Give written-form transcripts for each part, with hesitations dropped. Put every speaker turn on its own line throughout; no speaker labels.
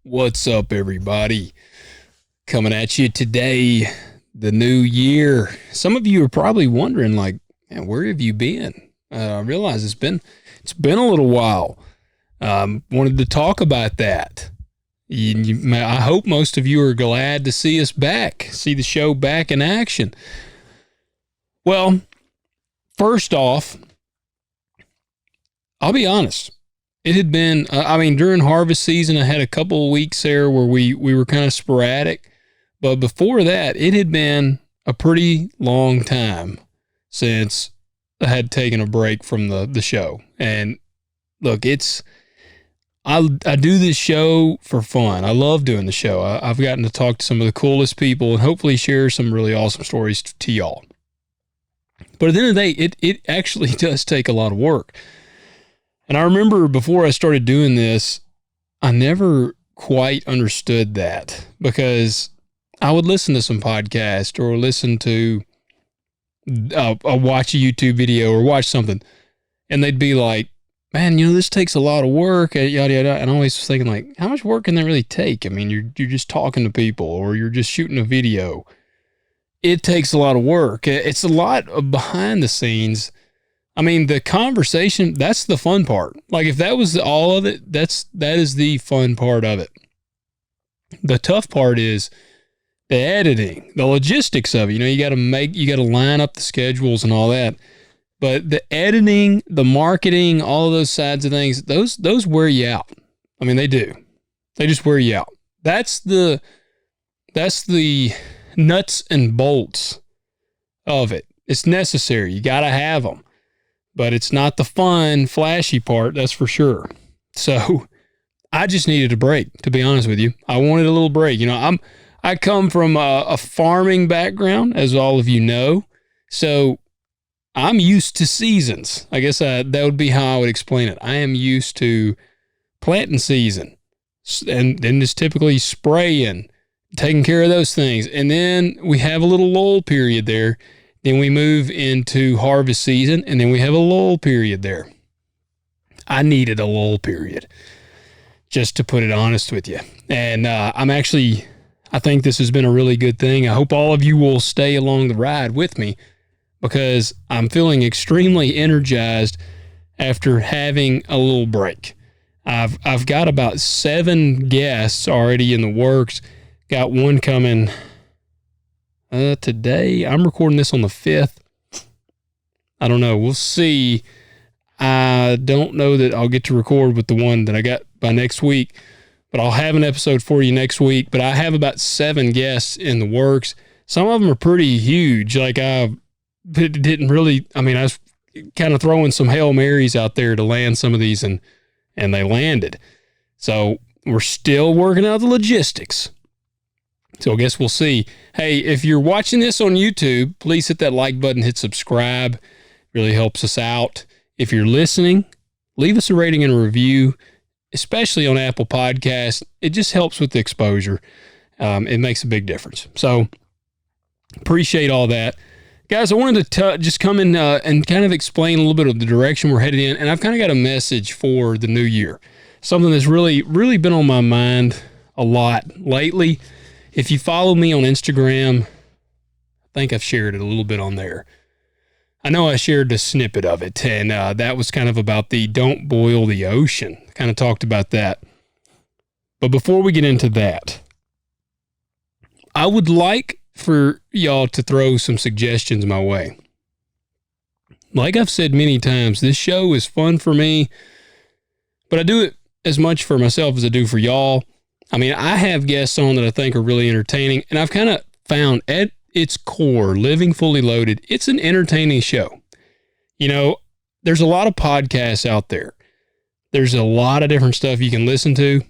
What's up, everybody? Coming at you today, the new year. Some of you are probably wondering, like, man, where have you been? I realize it's been a little while. Wanted to talk about that. I hope most of you are glad to see us back, see the show back in action. Well, first off, I'll be honest. It had been, during harvest season, I had a couple of weeks there where we were kind of sporadic. But before that, it had been a pretty long time since I had taken a break from the show. And look, I do this show for fun. I love doing the show. I've gotten to talk to some of the coolest people and hopefully share some really awesome stories to y'all. But at the end of the day, it actually does take a lot of work. And I remember before I started doing this, I never quite understood that because I would listen to some podcast or listen to watch a YouTube video or watch something, and they'd be like, man, this takes a lot of work, yada, yada. And I always was thinking, like, how much work can that really take? I mean, you're just talking to people or you're just shooting a video. It takes a lot of work. It's a lot of behind the scenes. I mean, the conversation, that's the fun part. Like, if that was all of it, that is the fun part of it. The tough part is the editing, the logistics of it. You got to line up the schedules and all that. But the editing, the marketing, all of those sides of things, those wear you out. I mean, they do. They just wear you out. That's the nuts and bolts of it. It's necessary. You got to have them. But it's not the fun, flashy part, that's for sure. So I just needed a break, to be honest with you. I wanted a little break. I come from a farming background, as all of you know. So I'm used to seasons. I guess that would be how I would explain it. I am used to planting season and then just typically spraying, taking care of those things. And then we have a little lull period there. Then we move into harvest season, and then we have a lull period there. I needed a lull period, just to put it honest with you. And I think this has been a really good thing. I hope all of you will stay along the ride with me because I'm feeling extremely energized after having a little break. I've got about 7 guests already in the works. Got one coming today. I'm recording this on the 5th. I don't know. We'll see. I don't know that I'll get to record with the one that I got by next week, but I'll have an episode for you next week. But I have about 7 guests in the works. Some of them are pretty huge. Like I was kind of throwing some Hail Marys out there to land some of these and they landed. So we're still working out the logistics. So I guess we'll see. Hey, if you're watching this on YouTube, please hit that like button, hit subscribe. It really helps us out. If you're listening, leave us a rating and a review, especially on Apple Podcasts. It just helps with the exposure. It makes a big difference. So appreciate all that. Guys, I wanted to just come in and kind of explain a little bit of the direction we're headed in. And I've kind of got a message for the new year. Something that's really, really been on my mind a lot lately. If you follow me on Instagram, I think I've shared it a little bit on there. I know I shared a snippet of it, and that was kind of about the don't boil the ocean. Kind of talked about that. But before we get into that, I would like for y'all to throw some suggestions my way. Like I've said many times, this show is fun for me, but I do it as much for myself as I do for y'all. I mean, I have guests on that I think are really entertaining, and I've kind of found at its core, Living Fully Loaded, it's an entertaining show. There's a lot of podcasts out there. There's a lot of different stuff you can listen to.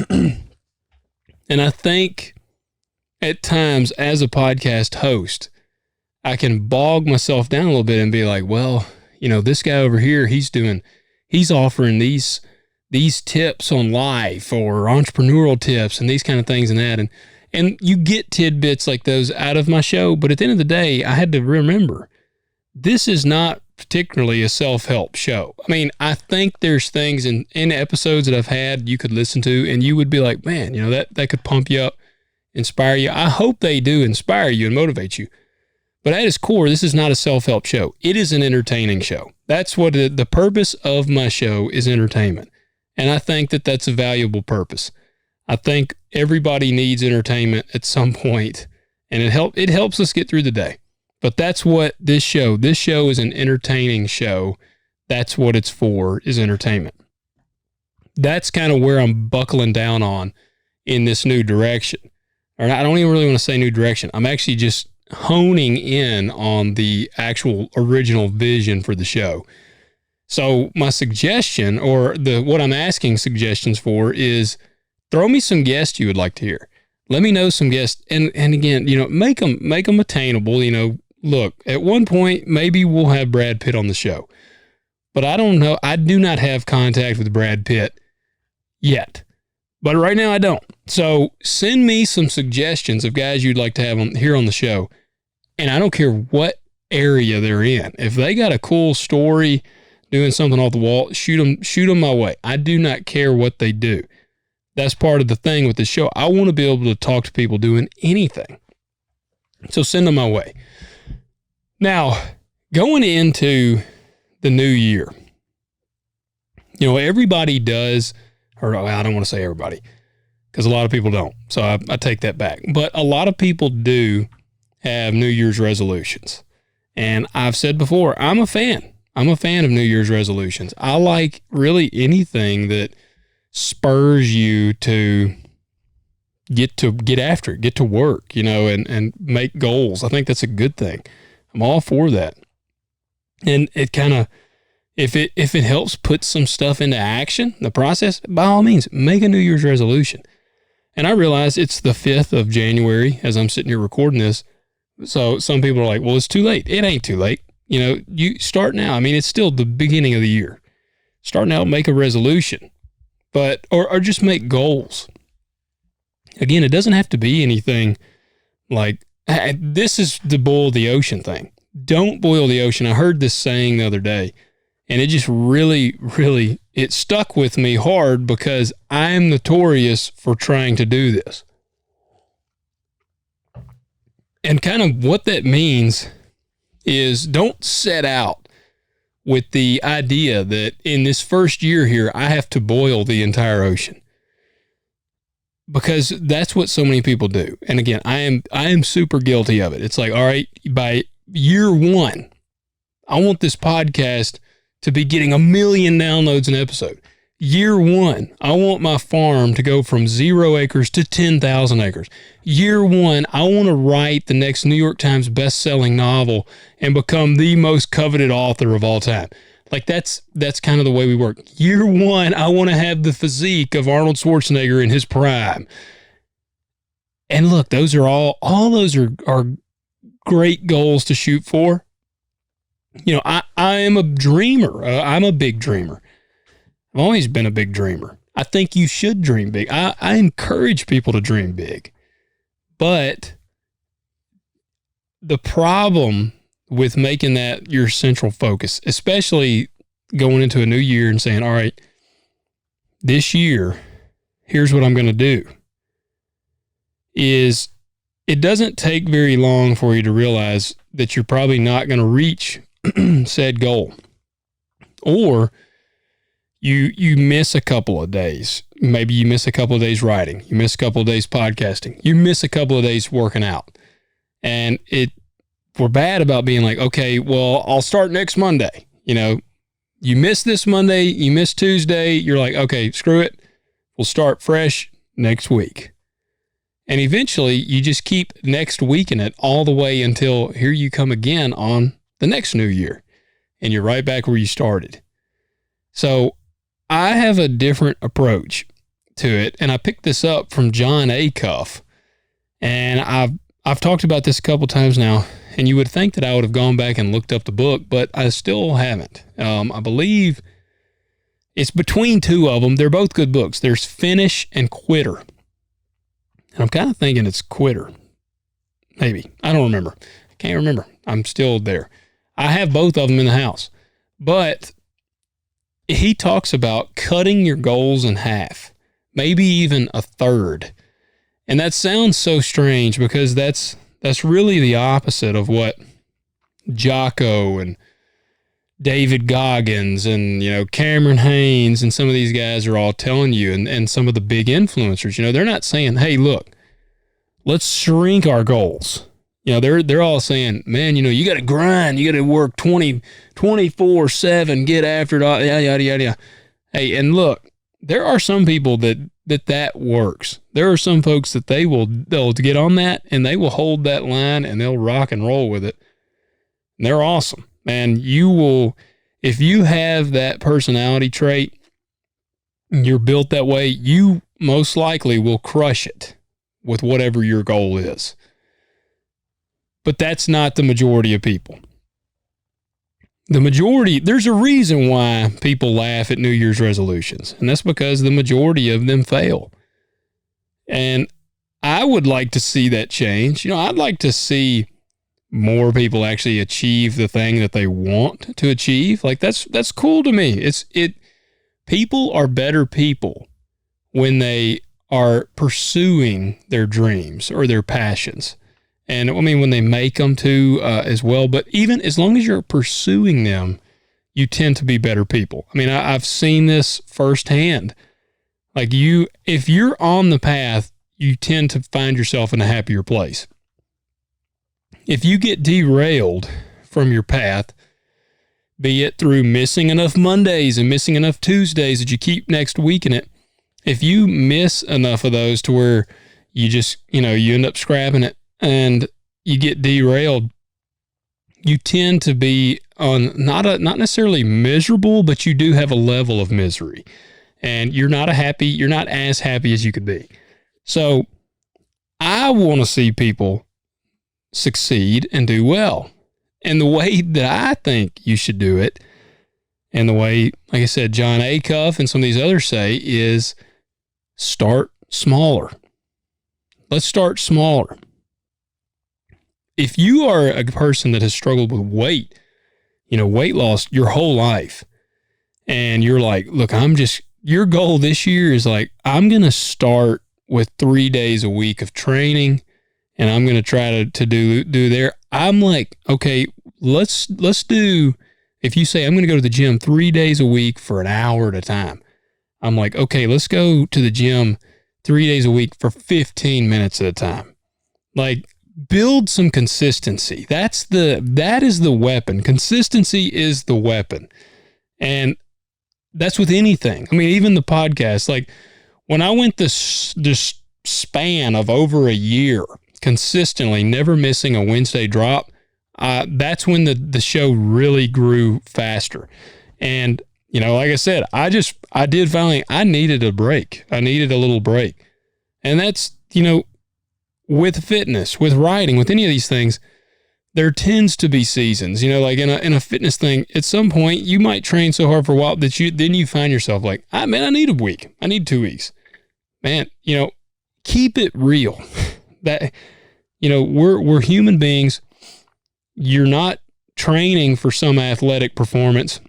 And I think at times as a podcast host, I can bog myself down a little bit and be like, well, this guy over here, he's offering these tips on life or entrepreneurial tips and these kind of things and that. And you get tidbits like those out of my show. But at the end of the day, I had to remember, this is not particularly a self-help show. I mean, I think there's things in episodes that I've had you could listen to and you would be like, man, you know, that could pump you up, inspire you. I hope they do inspire you and motivate you. But at its core, this is not a self-help show. It is an entertaining show. That's what the purpose of my show is, entertainment. And I think that that's a valuable purpose. I think everybody needs entertainment at some point, and it helps us get through the day. But that's what this show is, an entertaining show. That's what it's for, is entertainment. That's kind of where I'm buckling down on in this new direction. Or I don't even really want to say new direction. I'm actually just honing in on the actual original vision for the show. So my suggestion, or what I'm asking suggestions for, is throw me some guests you would like to hear. Let me know some guests, and again, you know, make them attainable. You know, look, at one point maybe we'll have Brad Pitt on the show, but I don't know. I do not have contact with Brad Pitt yet, but right now I don't. So send me some suggestions of guys you'd like to have here on the show, and I don't care what area they're in. If they got a cool story, doing something off the wall, shoot them my way. I do not care what they do. That's part of the thing with the show. I want to be able to talk to people doing anything. So send them my way. Now, going into the new year, you know, everybody does, or I don't want to say everybody, because a lot of people don't. So I take that back. But a lot of people do have New Year's resolutions. And I've said before, I'm a fan. I'm a fan of New Year's resolutions. I like really anything that spurs you to get after it, get to work, you know, and make goals. I think that's a good thing. I'm all for that. And it kind of, if it helps put some stuff into action, the process, by all means, make a New Year's resolution. And I realize it's the 5th of January as I'm sitting here recording this. So some people are like, well, it's too late. It ain't too late. You know, you start now. I mean, it's still the beginning of the year. Start now, make a resolution, or just make goals. Again, it doesn't have to be anything like, this is the boil the ocean thing. Don't boil the ocean. I heard this saying the other day, and it just really, really, it stuck with me hard because I'm notorious for trying to do this. And kind of what that means is, don't set out with the idea that in this first year here, I have to boil the entire ocean. Because that's what so many people do. And again, I am super guilty of it. It's like, all right, by year 1, I want this podcast to be getting 1 million downloads an episode. Year 1, I want my farm to go from 0 acres to 10,000 acres. Year 1, I want to write the next New York Times best-selling novel and become the most coveted author of all time. Like that's kind of the way we work. Year 1, I want to have the physique of Arnold Schwarzenegger in his prime. And look, those are all those are great goals to shoot for. You know, I am a dreamer. I'm a big dreamer. I've always been a big dreamer. I think you should dream big. I encourage people to dream big. But the problem with making that your central focus, especially going into a new year and saying, all right, this year, here's what I'm going to do, is it doesn't take very long for you to realize that you're probably not going to reach said goal. Or you miss a couple of days. Maybe you miss a couple of days writing. You miss a couple of days podcasting. You miss a couple of days working out. And we're bad about being like, okay, well, I'll start next Monday. You know, you miss this Monday, you miss Tuesday. You're like, okay, screw it. We'll start fresh next week. And eventually you just keep next week in it all the way until here you come again on the next new year. And you're right back where you started. So I have a different approach to it, and I picked this up from Jon Acuff, and I've talked about this a couple times now, and you would think that I would have gone back and looked up the book, but I still haven't. I believe it's between two of them. They're both good books. There's Finish and Quitter, and I'm kind of thinking it's Quitter. Maybe. I don't remember. I can't remember. I'm still there. I have both of them in the house. But he talks about cutting your goals in half, maybe even a third. And that sounds so strange because that's really the opposite of what Jocko and David Goggins and, Cameron Haynes and some of these guys are all telling you, and some of the big influencers. They're not saying, hey, look, let's shrink our goals. They're all saying, man, you got to grind. You got to work 24/7, get after it, yada, yada, yada. Hey, and look, there are some people that works. There are some folks that they'll get on that and they will hold that line and they'll rock and roll with it. And they're awesome. Man, you will, if you have that personality trait, you're built that way, you most likely will crush it with whatever your goal is. But that's not the majority of people. The majority, there's a reason why people laugh at New Year's resolutions, and that's because the majority of them fail. And I would like to see that change. I'd like to see more people actually achieve the thing that they want to achieve. Like that's cool to me. People are better people when they are pursuing their dreams or their passions. And when they make them too, as well, but even as long as you're pursuing them, you tend to be better people. I've seen this firsthand. Like if you're on the path, you tend to find yourself in a happier place. If you get derailed from your path, be it through missing enough Mondays and missing enough Tuesdays that you keep next week in it, if you miss enough of those to where you just, you end up scrapping it and you get derailed, you tend to be on not necessarily miserable, but you do have a level of misery, and you're not as happy as you could be. So I want to see people succeed and do well. And the way that I think you should do it, and the way, like I said, John Acuff and some of these others say, is start smaller. Let's start smaller. If you are a person that has struggled with weight loss your whole life, and you're like, look, your goal this year is like, I'm going to start with 3 days a week of training, and I'm going to try to do there. I'm like, okay, let's do, if you say I'm going to go to the gym 3 days a week for an hour at a time, I'm like, okay, let's go to the gym 3 days a week for 15 minutes at a time. Like, build some consistency. That is the weapon. Consistency is the weapon. And that's with anything. Even the podcast, like when I went this span of over a year, consistently never missing a Wednesday drop, that's when the show really grew faster. And, like I said, I did finally, I needed a break. I needed a little break. And that's, with fitness, with writing, with any of these things, there tends to be seasons, like in a fitness thing, at some point you might train so hard for a while that you find yourself like, I need a week. I need 2 weeks, man, keep it real. That, we're human beings. You're not training for some athletic performance.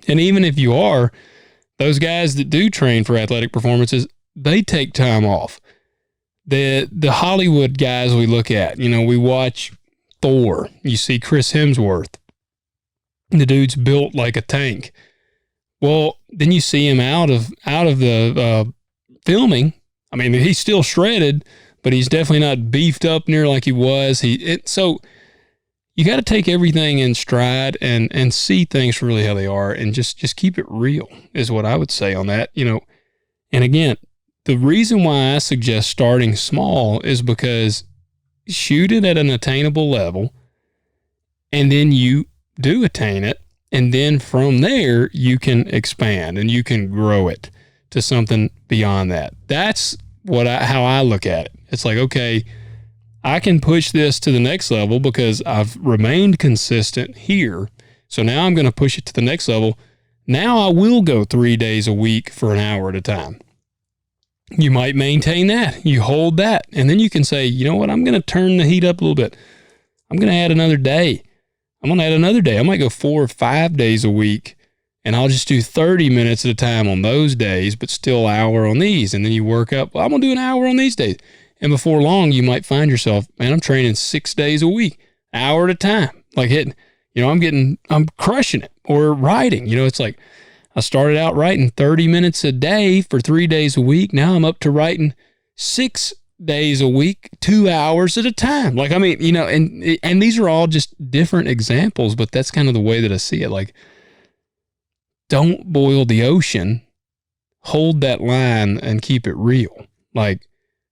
And even if you are, those guys that do train for athletic performances, they take time off. The Hollywood guys we look at, we watch Thor, you see Chris Hemsworth. The dude's built like a tank. Well, then you see him out of the filming. He's still shredded, but he's definitely not beefed up near like he was. So you got to take everything in stride and see things for really how they are, and just keep it real is what I would say on that. And again, the reason why I suggest starting small is because shoot it at an attainable level, and then you do attain it, and then from there you can expand and you can grow it to something beyond that. That's how I look at it. It's like, okay, I can push this to the next level because I've remained consistent here. So now I'm going to push it to the next level. Now I will go 3 days a week for an hour at a time. You might maintain that. You hold that. And then you can say, you know what? I'm going to turn the heat up a little bit. I'm going to add another day. I'm going to add another day. I might go 4 or 5 days a week, and I'll just do 30 minutes at a time on those days, but still an hour on these. And then you work up, well, I'm going to do an hour on these days. And before long, you might find yourself, man, I'm training 6 days a week, hour at a time, like hitting, I'm crushing it. Or writing, it's like I started out writing 30 minutes a day for 3 days a week. Now I'm up to writing 6 days a week, 2 hours at a time. Like, and these are all just different examples, but that's kind of the way that I see it. Like, don't boil the ocean, hold that line and keep it real. Like,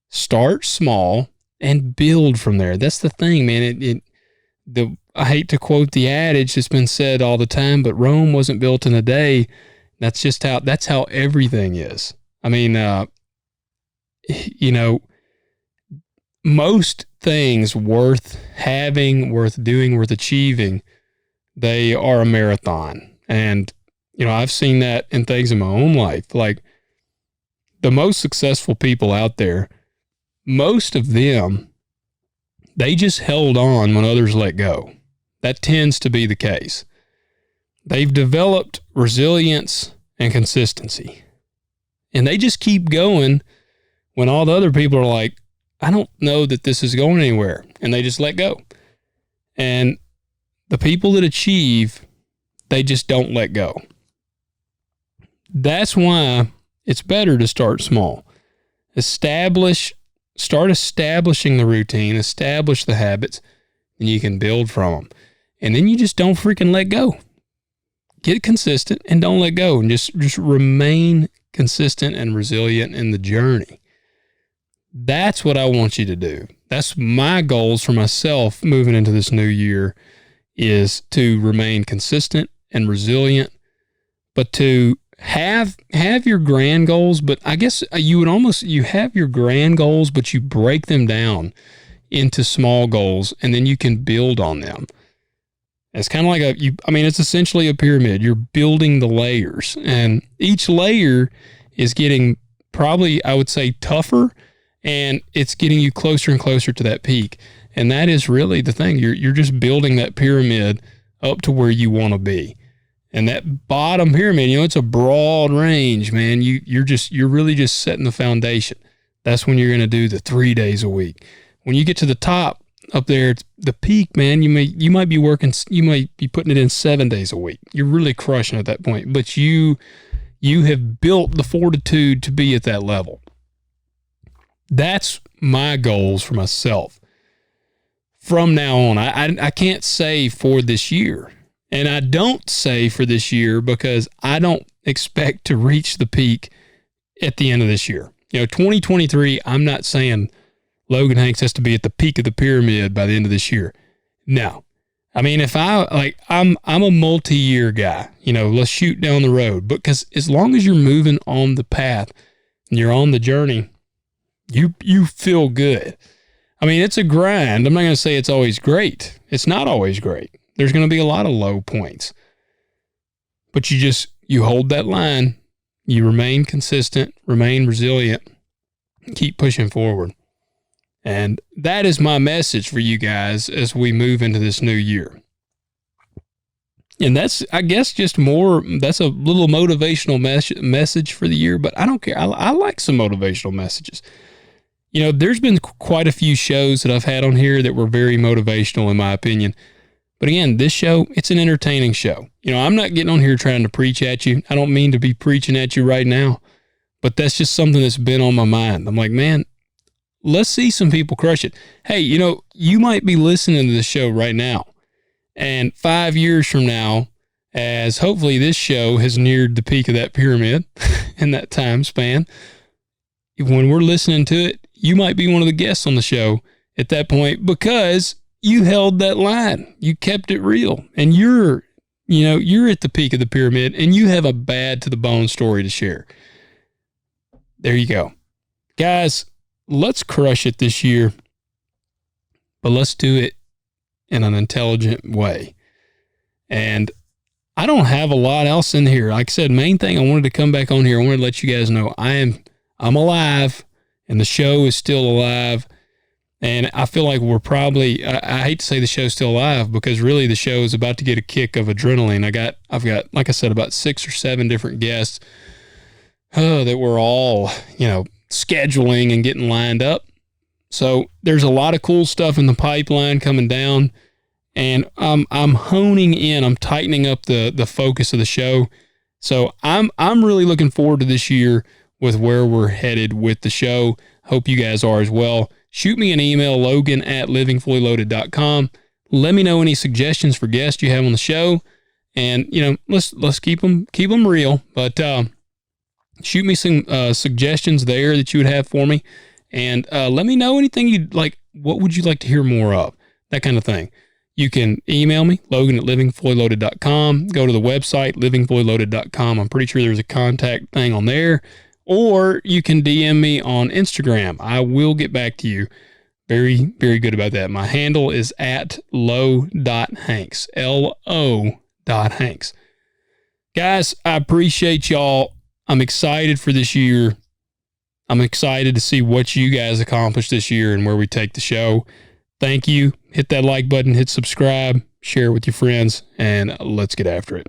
start small and build from there. That's the thing, man. I hate to quote the adage that's been said all the time, but Rome wasn't built in a day. That's how everything is. I mean, most things worth having, worth doing, worth achieving, they are a marathon. And, I've seen that in things in my own life. Like, the most successful people out there, most of them, they just held on when others let go. That tends to be the case. They've developed resilience and consistency. And they just keep going when all the other people are like, I don't know that this is going anywhere. And they just let go. And the people that achieve, they just don't let go. That's why it's better to start small. Start establishing the routine, establish the habits, and you can build from them. And then you just don't freaking let go. Get consistent and don't let go, and just remain consistent and resilient in the journey. That's what I want you to do. That's my goals for myself moving into this new year, is to remain consistent and resilient, but to have your grand goals. But I guess you have your grand goals, but you break them down into small goals, and then you can build on them. It's kind of like it's essentially a pyramid. You're building the layers, and each layer is getting probably, I would say, tougher, and it's getting you closer and closer to that peak. And that is really the thing. You're just building that pyramid up to where you want to be. And that bottom pyramid, it's a broad range, man. You're really just setting the foundation. That's when you're going to do the 3 days a week. When you get to the top up there, the peak, man, you might be putting it in 7 days a week. You're really crushing at that point, but you have built the fortitude to be at that level. That's my goals for myself. From now on, I can't say for this year. And I don't say for this year because I don't expect to reach the peak at the end of this year. 2023, I'm not saying Logan Hanks has to be at the peak of the pyramid by the end of this year. No. I mean, if I'm a multi-year guy, let's shoot down the road, because as long as you're moving on the path and you're on the journey, you feel good. I mean, it's a grind. I'm not going to say it's always great. It's not always great. There's going to be a lot of low points, but you hold that line, you remain consistent, remain resilient, keep pushing forward. And that is my message for you guys as we move into this new year. And that's, I guess, that's a little motivational message for the year, but I don't care. I like some motivational messages. There's been quite a few shows that I've had on here that were very motivational, in my opinion. But again, this show, it's an entertaining show. I'm not getting on here trying to preach at you. I don't mean to be preaching at you right now, but that's just something that's been on my mind. I'm like, man, let's see some people crush it. Hey, you might be listening to this show right now, and 5 years from now, as hopefully this show has neared the peak of that pyramid in that time span, when we're listening to it, you might be one of the guests on the show at that point, because you held that line. You kept it real, and you're at the peak of the pyramid, and you have a bad to the bone story to share. There you go. Guys, let's crush it this year, but let's do it in an intelligent way. And I don't have a lot else in here. Like I said, main thing, I wanted to come back on here. I wanted to let you guys know I'm alive, and the show is still alive. And I feel like we're probably, I hate to say the show's still alive because really the show is about to get a kick of adrenaline. I've got, like I said, about 6 or 7 different guests that we're all, scheduling and getting lined up. So there's a lot of cool stuff in the pipeline coming down, and I'm honing in, I'm tightening up the focus of the show. So I'm really looking forward to this year with where we're headed with the show. Hope you guys are as well. Shoot me an email, logan@livingfullyloaded.com. Let me know any suggestions for guests you have on the show. And, let's keep them real. But shoot me some suggestions there that you would have for me. And let me know anything you'd like. What would you like to hear more of? That kind of thing. You can email me, logan@livingfullyloaded.com. Go to the website, livingfullyloaded.com. I'm pretty sure there's a contact thing on there. Or you can DM me on Instagram. I will get back to you. Very, very good about that. My handle is @lo.hanks, LO.hanks. Guys, I appreciate y'all. I'm excited for this year. I'm excited to see what you guys accomplish this year and where we take the show. Thank you. Hit that like button, hit subscribe, share it with your friends, and let's get after it.